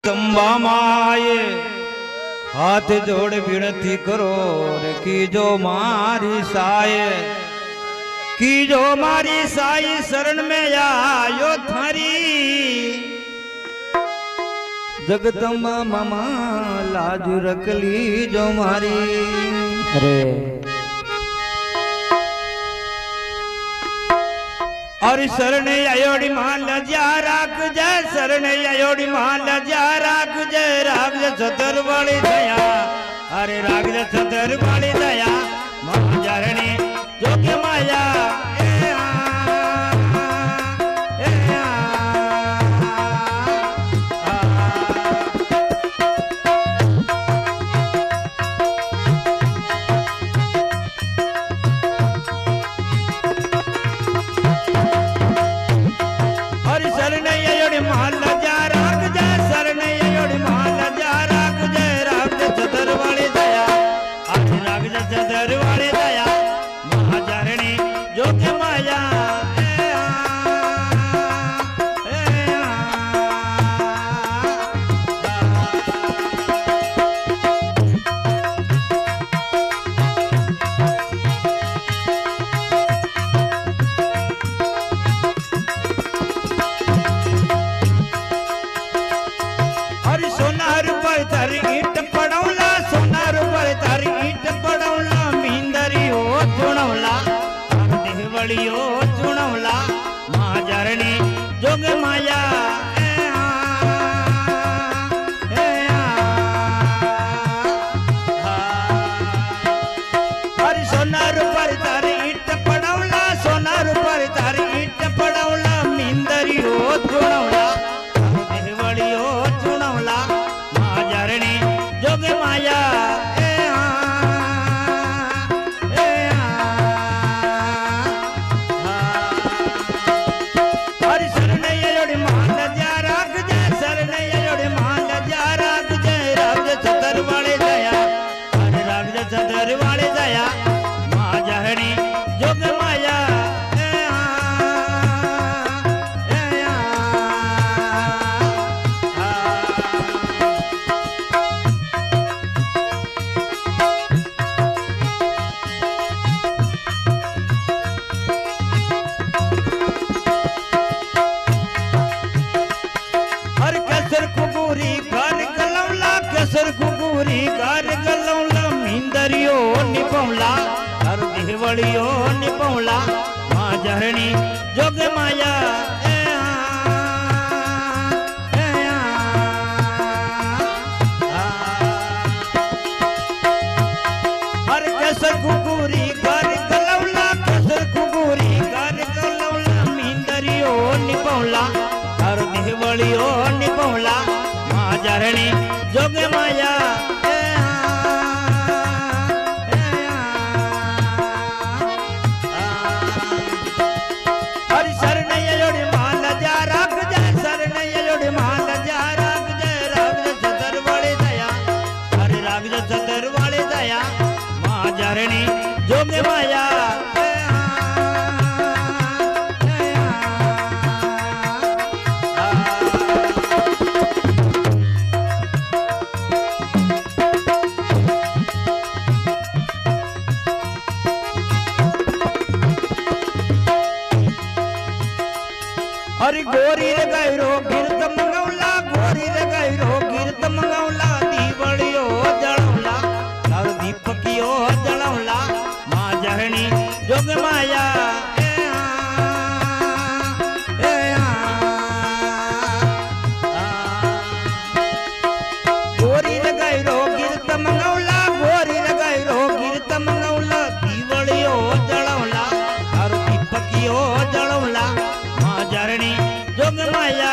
तंबा माए हाथ जोड़ विनती करो रे कीजो मारी साय कीजो मारी साई शरण में आयो थारी जगदम्बा मामा लाज रख ली जो मारी। अरे और शरण अयोड़ी मान लजा राख जय शरण अयोड़ी मान लजा राख जय राग सतर वाली दया अरे राग सतर वाली दया महाजरणी जो के माया चुनवला महाजरणी जोग माया हरि सोनार पर तारी ईट पड़वला सोनार पर तारी ईट पड़वला मिंदरी हो चुनवला देवड़ी हो चुनवला महाजरणी जोग माया देवड़ियो निपौला महाजरणी जोग माया हर केसर कुकुरी घर गलौला केसर कुकुरी घर गलौला मिंदरियो निपौला हर देवड़ियो निपौला महाजरणी जोग माया महाजरणी जोग माया अरे गोरी रे गैरो गिरत मंगौला गोरी रे गैरो गिरत मंगौला दीवड़ियो जड़ौला और दीपकियो जड़ौला महाजरणी जोग माया गोरी रे गैरो गिरत मंगौला गोरी रे गैरो गिरत मंगौला दीवड़ियो जड़ौला और दीपकियो जड़ौला महाजरणी जोग माया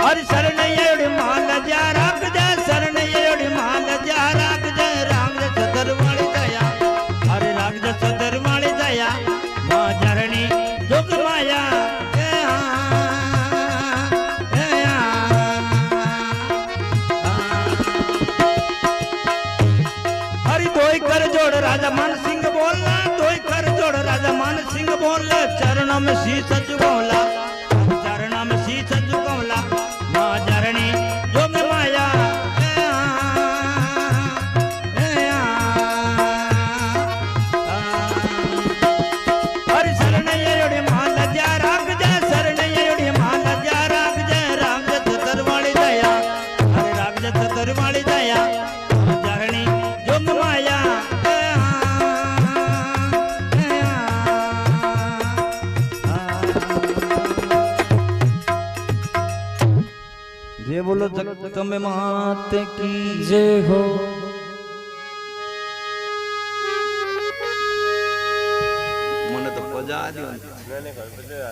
हरि शरण योड़ी मान जा राग जय शरण योड़ी मान जा राग जय राम सदर वाली दया हरे राग सदर वाली दया महाजरणी जोग माया हरि धोई कर जोड़ राजा मान सिंह बोलना धोई कर जोड़ राजा मान सिंह बोल चरणों में शीश झुकावला चरणों में शीश झुकावला माँ जरणी जोग माया हरि शरण योड़ी माल जा राग जय शरण योड़ी माल जा राग जय राग जतर वाली दया हरे राग जतर वाली दया जरणी जोग माया जय बोलो जगदम्बे मात की जय हो। મને તો મજા આવી